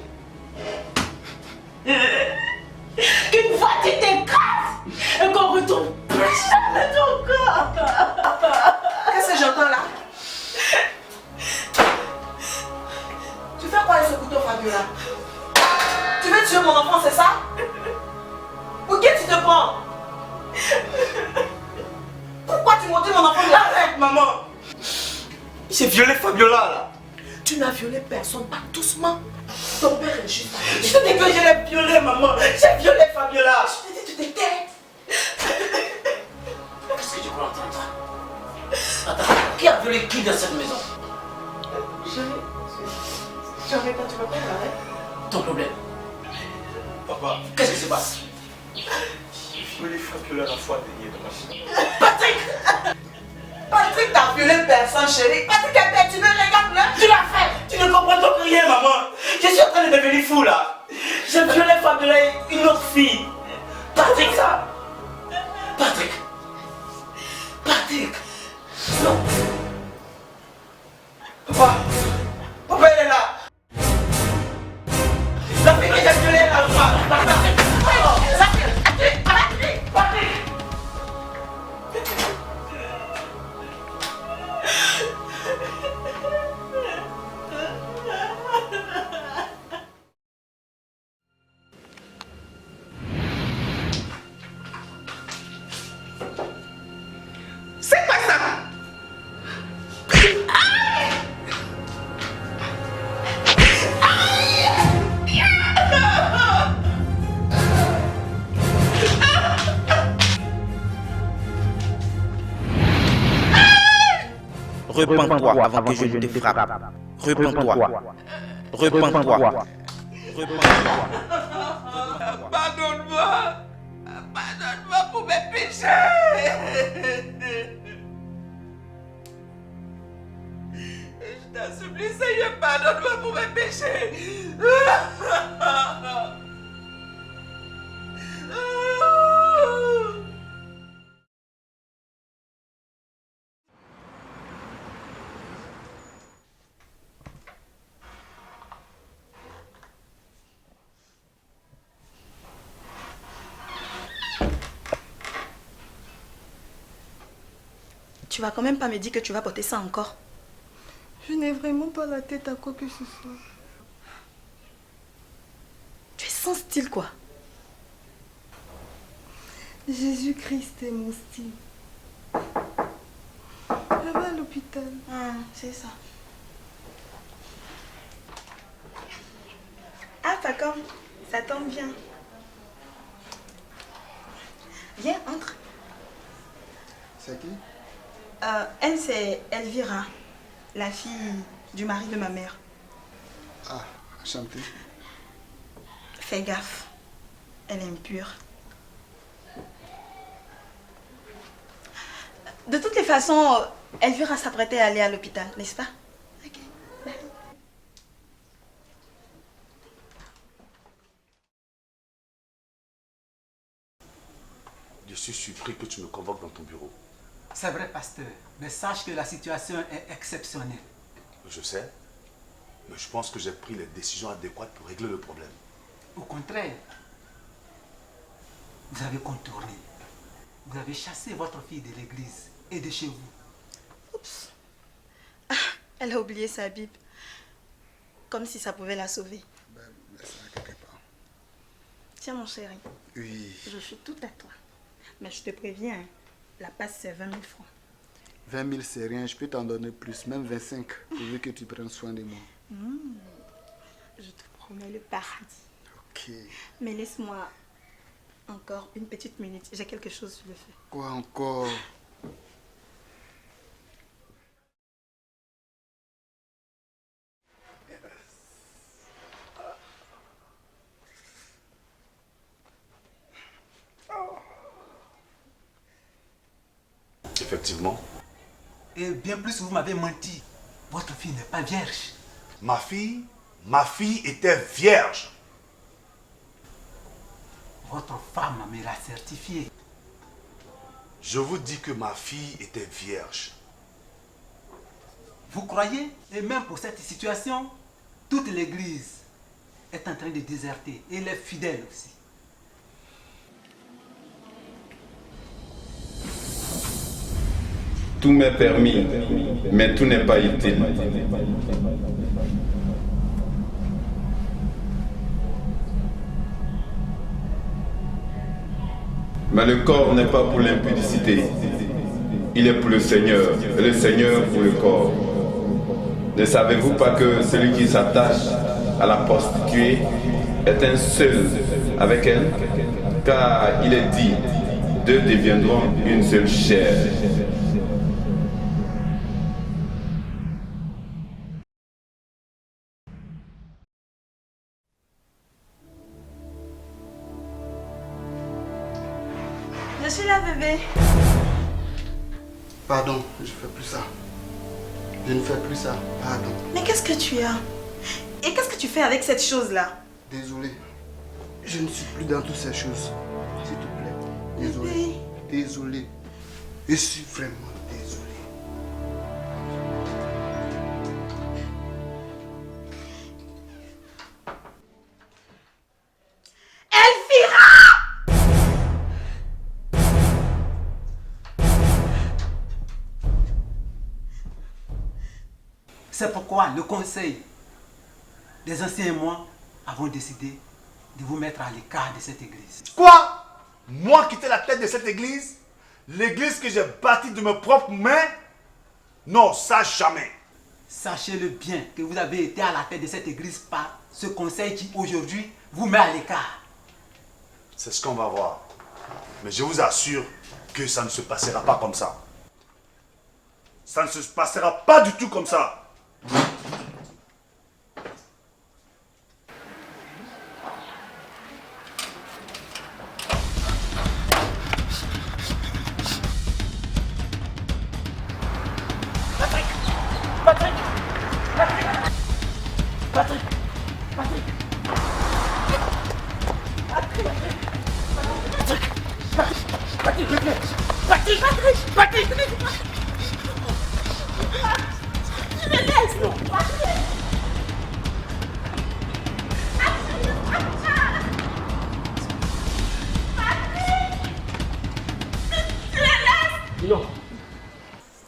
Qu'une fois tu t'écrases et qu'on retrouve plus jamais ton corps. Qu'est-ce que j'entends là? Tu fais quoi avec ce couteau, Fabiola? Tu veux tuer mon enfant, c'est ça? Pour qui tu te prends? Pourquoi tu montes mon enfant de la tête, maman? J'ai violé Fabiola là. Tu n'as violé personne, pas doucement. Ton père est juste. Je te dis que je l'ai violé, maman. J'ai violé Fabiola. Je te dis, tu te tais. Qu'est-ce que tu crois entendre? Attends, qui a violé qui dans cette maison? J'en ai pas, tu vas pas l'arrêt. Ton problème? Papa, qu'est-ce qui se passe? J'ai violé Fabiola la fois dernière dans ma chambre. Patrick! Patrick, t'as violé personne, chérie. Patrick, tu me regardes là. Tu l'as fait. Tu ne comprends donc rien, maman. Je suis en train de devenir fou là. J'ai violé Fabiola et une autre fille. Patrick, ça. Patrick. Patrick. Non. Papa. Papa, elle est là. La fille que j'ai violée est là. Patrick. C'est quoi ça? Repends-toi avant que je ne te frappe. Repends-toi. Repends-toi. Pardonne-moi. Pardonne-moi pour mes péchés. Je t'en supplie, Seigneur, pardonne-moi pour mes péchés. Tu vas quand même pas me dire que tu vas porter ça encore. Je n'ai vraiment pas la tête à quoi que ce soit. Tu es sans style, quoi. Jésus-Christ est mon style. Je vais à l'hôpital. C'est ça. Ah, Facom, ça tombe bien. Viens, entre. C'est qui? Elle, c'est Elvira, la fille du mari de ma mère. Ah, enchantée. Fais gaffe, elle est impure. De toutes les façons, Elvira s'apprêtait à aller à l'hôpital, n'est-ce pas? Ok, bye. Je suis surpris que tu me convoques dans ton bureau. C'est vrai, pasteur, mais sache que la situation est exceptionnelle. Je sais, mais je pense que j'ai pris les décisions adéquates pour régler le problème. Au contraire, vous avez contourné. Vous avez chassé votre fille de l'église et de chez vous. Oups. Ah, elle a oublié sa Bible. Comme si ça pouvait la sauver. Laisse-la quelque part. Tiens, mon chéri. Oui. Je suis tout à toi. Mais je te préviens, hein, la passe, c'est 20 000 francs. 20 000, c'est rien. Je peux t'en donner plus, même 25, pourvu que tu prennes soin de moi. Je te promets le paradis. Ok. Mais laisse-moi encore une petite minute. J'ai quelque chose sur le feu. Quoi encore? Effectivement. Et bien plus, vous m'avez menti. Votre fille n'est pas vierge. Ma fille était vierge. Votre femme me l'a certifié. Je vous dis que ma fille était vierge. Vous croyez? Et même pour cette situation, toute l'église est en train de déserter. Et les fidèles aussi. Tout m'est permis, mais tout n'est pas utile. Mais le corps n'est pas pour l'impudicité. Il est pour le Seigneur, et le Seigneur pour le corps. Ne savez-vous pas que celui qui s'attache à la prostituée est un seul avec elle? Car il est dit, deux deviendront une seule chair. Je suis là, bébé. Pardon, je ne fais plus ça. Je ne fais plus ça, pardon. Mais qu'est-ce que tu as? Et qu'est-ce que tu fais avec cette chose-là? Désolé. Je ne suis plus dans toutes ces choses. S'il te plaît. Désolé. Bébé. Désolé. Je suis vraiment désolé. C'est pourquoi le conseil des anciens et moi avons décidé de vous mettre à l'écart de cette église. Quoi? Moi quitter la tête de cette église? L'église que j'ai bâtie de mes propres mains? Non, ça jamais. Sachez-le bien que vous avez été à la tête de cette église par ce conseil qui aujourd'hui vous met à l'écart. C'est ce qu'on va voir. Mais je vous assure que ça ne se passera pas comme ça. Ça ne se passera pas du tout comme ça.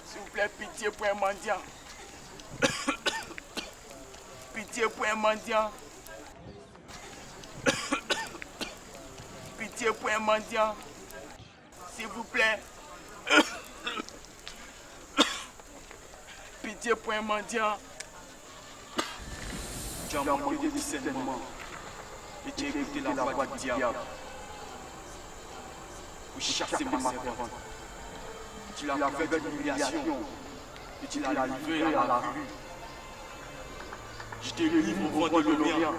S'il vous plaît, pitié pour un mendiant. Pitié pour un mendiant. Pitié pour un mendiant. S'il vous plaît. Pitié pour un mendiant. Tu as manqué de discernement. Et tu as écouté la voix du diable. Pour chasser ma servante. Tu l'as fait avec l'humiliation. Et tu l'as livré à la rue. Je te livre au vent de l'Orient.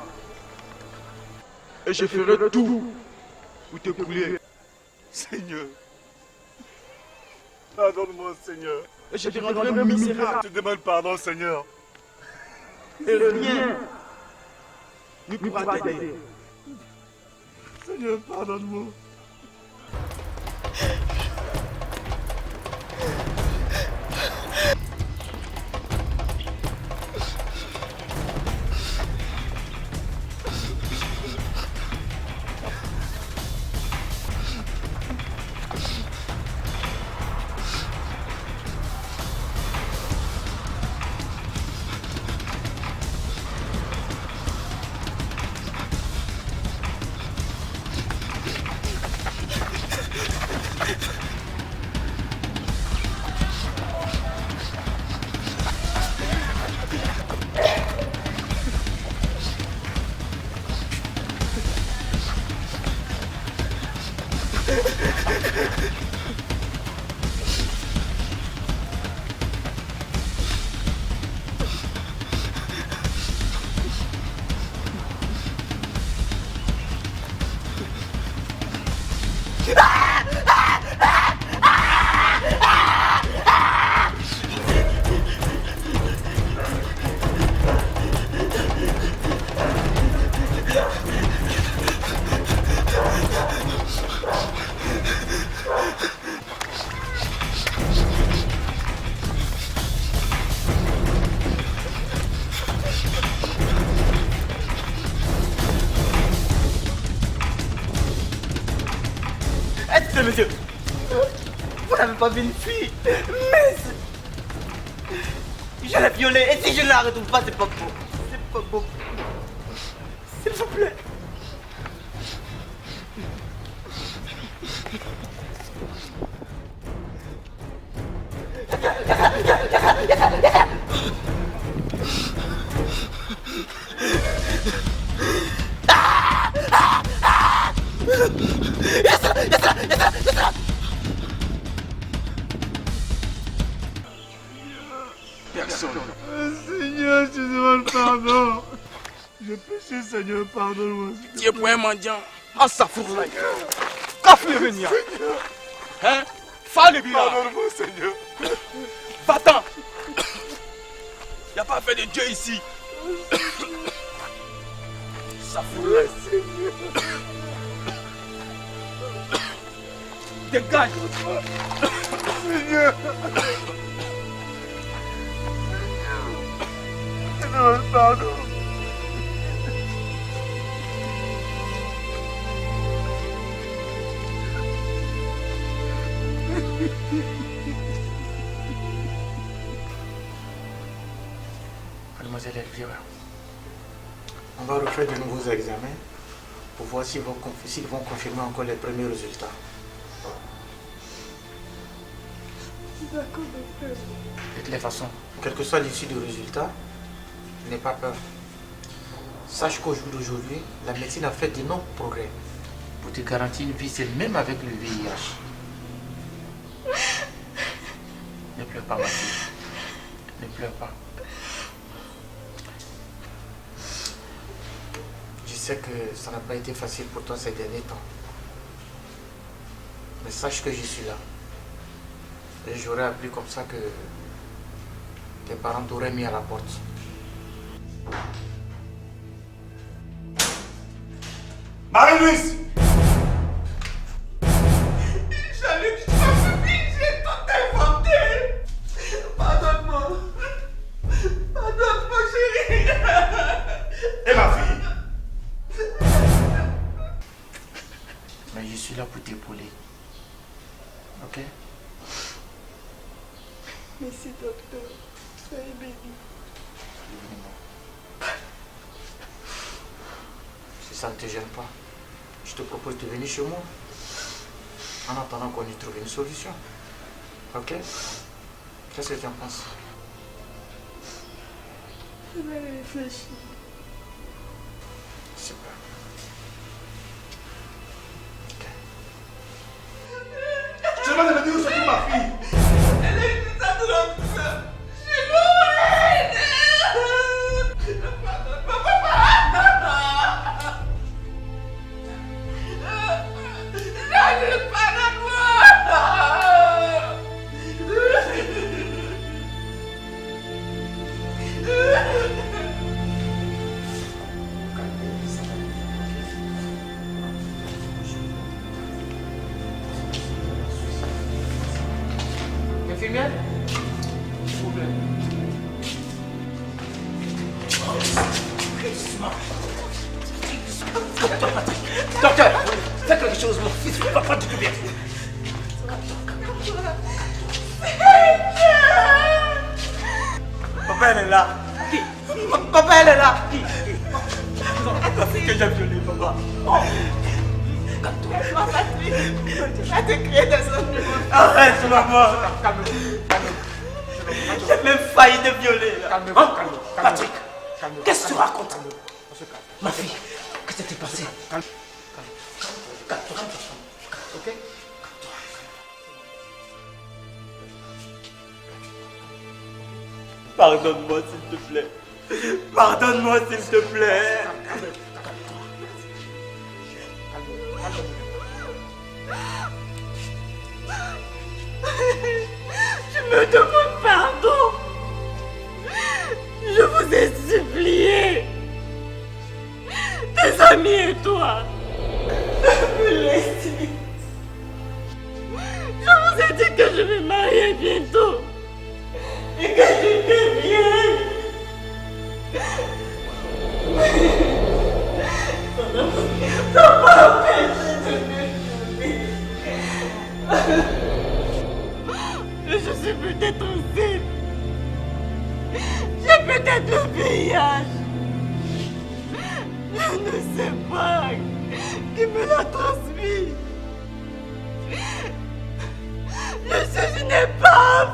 Et je ferai tout pour te couler. Seigneur, pardonne-moi, Seigneur. Et je te rendrai misérable. Je te demande pardon, Seigneur. Et rien ne pourra t'aider. Seigneur, pardonne-moi. monsieur. Vous n'avez pas vu une fille. Mais je l'ai violée. Et si je ne la retrouve pas, c'est pas beau. C'est pas beau. S'il vous plaît. Personne. Seigneur, je demande pardon. J'ai péché, Seigneur, pardonne-moi. Tu es pour un mendiant. En sa fourre là. Qu'as-tu venir? Hein? Fallait bien. Pardonne-moi, Seigneur. Va-t'en. Il n'y a pas affaire de Dieu ici. Ça fout là. Dégage. Seigneur. Je demande pardon. Mademoiselle Elvira, on va refaire de nouveaux examens pour voir s'ils vont confirmer encore les premiers résultats. D'accord, docteur. De toutes les façons, quelle que soit l'issue du résultat, n'aie pas peur. Sache qu'au jour d'aujourd'hui, la médecine a fait d'énormes progrès pour te garantir une vie saine, même avec le VIH. Ne pleure pas, ma fille. Ne pleure pas. Je sais que ça n'a pas été facile pour toi ces derniers temps. Mais sache que je suis là. Et j'aurais appris comme ça que tes parents t'auraient mis à la porte. Marie-Louise! J'allais te faire j'ai tout inventé. Pardonne-moi. Pardonne-moi, chérie. Et ma fille? Mais je suis là pour t'épauler. Ok? Merci, docteur. Soyez béni. Si ça ne te gêne pas, je te propose de venir chez moi. En attendant qu'on y trouve une solution. Ok? Qu'est-ce que tu en penses? Je vais réfléchir. Super. Je demande de me dire où se trouve ma fille. Elle est une adolescente. Je l'aurais. Infirmière? S'il vous plaît. Docteur, faites quelque chose, mon fils ne va pas du tout bien. Papa, elle est là. Qui? Papa, elle est là. Qui? La fille que j'ai violée, papa. Calme-toi, Patrick. Tu vas te créer des sentiments. Arrête, maman. J'ai même failli te violer. Calme-toi, Patrick, qu'est-ce que tu racontes? Ma fille, qu'est-ce qui s'est passé? Calme-toi. Ok? Pardonne-moi, s'il te plaît. Pardonne-moi, s'il te plaît. Je me demande pardon. Je vous ai supplié. Tes amis et toi. Me laissez. Je vous ai dit que je vais marier bientôt. Et que j'étais bien. Ça m'a empêché de m'aimer. peut-être le VIH. Je ne sais pas qui me l'a transmis. Je suis une épave.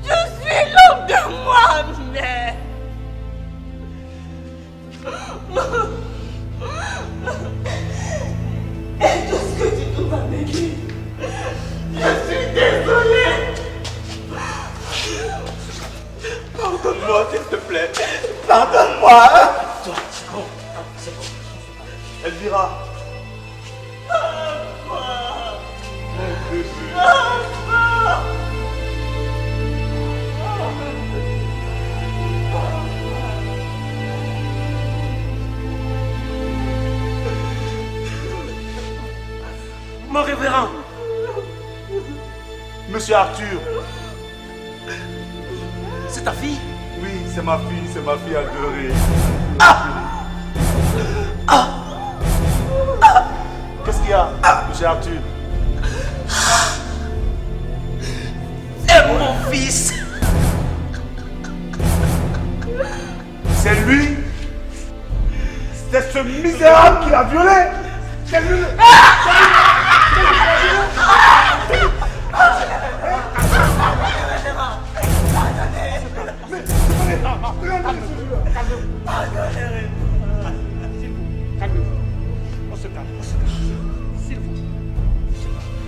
Je suis l'homme de moi-même. Et tout ce que tu trouves à me dire, je suis désolée. Pardonne-moi, s'il te plaît. Pardonne-moi. Toi, c'est bon. C'est bon. Elvira. Mon bébé. Mon révérend. Monsieur Arthur. C'est ta fille? Oui, c'est ma fille adorée. Qu'est-ce qu'il y a, monsieur Arthur? C'est mon fils. C'est lui? C'est ce misérable qui l'a violé? C'est lui? Calmez-vous. On se calme. S'il vous plaît.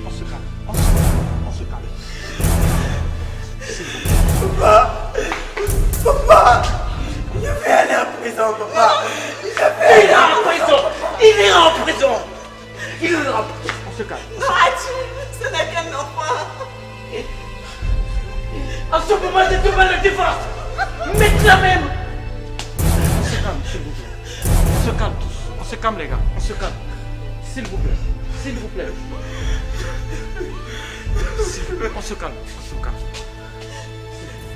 On se calme. S'il vous plaît. Papa, je vais aller en prison, papa. Il ira en prison. On se calme. Ce n'est qu'un enfant. En ce moment, je demande le divorce. Maintenant même. On se calme, s'il vous plaît. On se calme tous. On se calme, les gars. On se calme. S'il vous plaît. S'il vous plaît. On se calme. On se calme.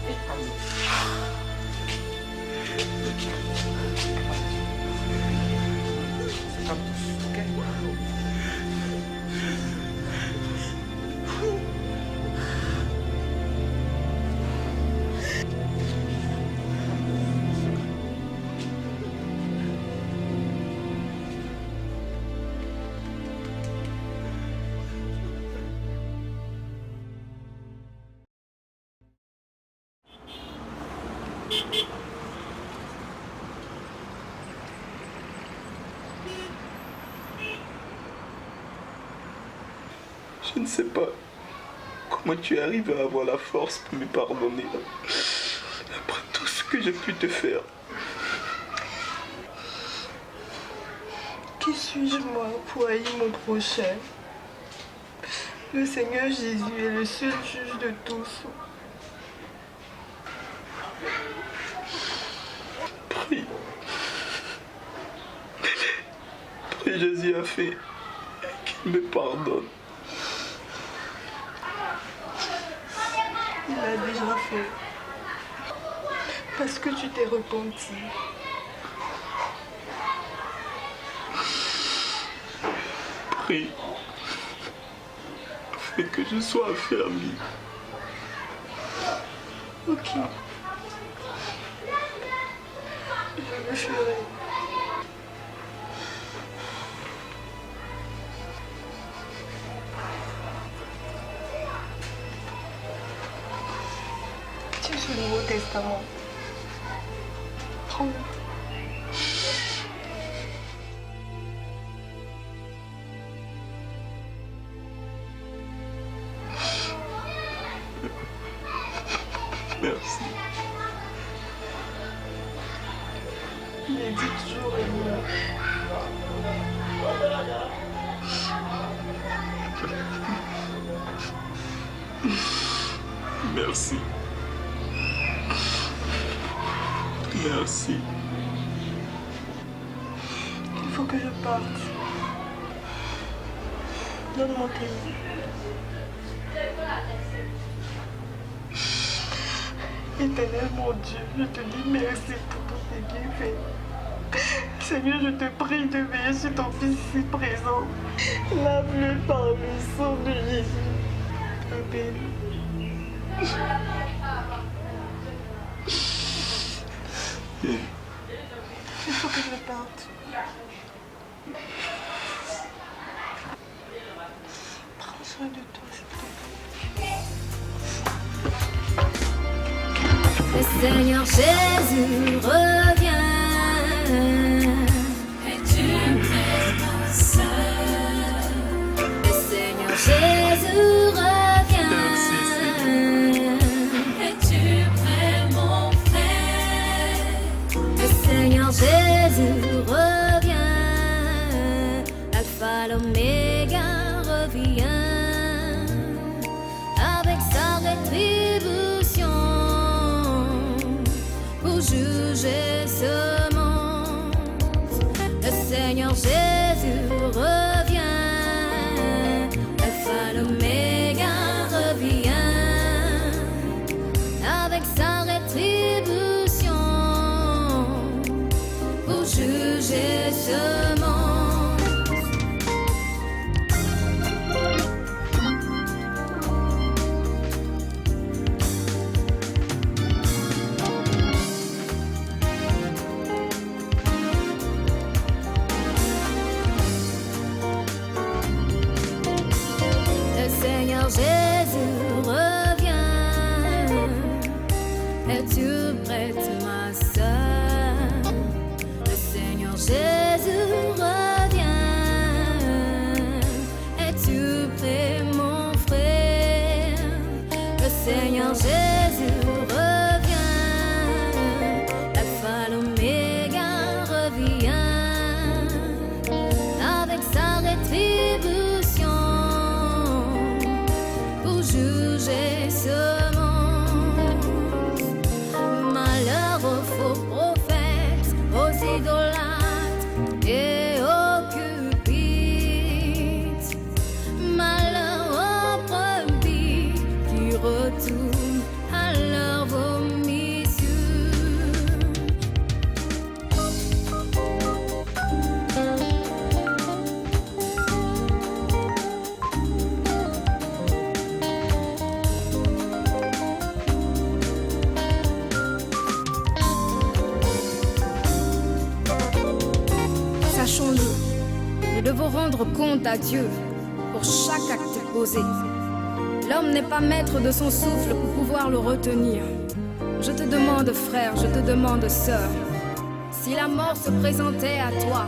On se calme tous, ok? Je ne sais pas comment tu arrives à avoir la force pour me pardonner après tout ce que j'ai pu te faire. Qui suis-je moi pour haïr mon prochain? Le Seigneur Jésus est le seul juge de tous. Prie. Prie, Jésus a fait qu'il me pardonne. Il l'a déjà fait. Parce que tu t'es repenti. Prie. Afin que je sois affermi. Ok. Je le ferai. Tiens ce Nouveau Testament. Prends-le. Merci. Médite jour et nuit. Merci. Merci. Il faut que je parte. Donne-moi tes mains. Éternel mon Dieu, je te dis merci pour tous tes bienfaits. Seigneur, je te prie de veiller sur ton fils si présent. Lave-le par le sang de Jésus. Amen. regarde. Prends soin de toi, s'il te plaît. Le Seigneur Jésus revient. Es-tu prêt, ma sœur? Le Seigneur Jésus revient. Es-tu prêt, mon frère? Le Seigneur Jésus revient. L'alpha, l'oméga revient. Avec sa rétribution pour juger ce monde. Le Seigneur Jésus revient. Alpha, l'oméga revient. Avec sa rétribution pour juger ce monde. Jésus revient. Es-tu prête, ma sœur? Le Seigneur Jésus revient. Es-tu prêt, mon frère? Le Seigneur Jésus revient. Alpha, l'oméga revient. Avec sa rétribution juger ce monde. Malheur aux faux prophètes, aux idolâtres et aux cupides. Malheur aux brebis qui retournent à leur vomissure. Sachons-nous, nous devons rendre compte à Dieu pour chaque acte posé. L'homme n'est pas maître de son souffle pour pouvoir le retenir. Je te demande, frère, je te demande, sœur, si la mort se présentait à toi,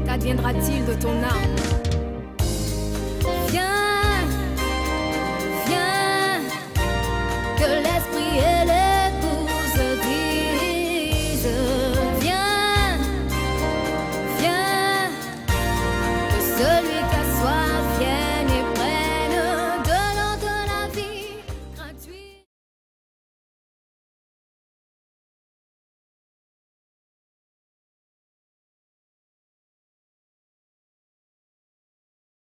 qu'adviendra-t-il de ton âme? Viens, viens, que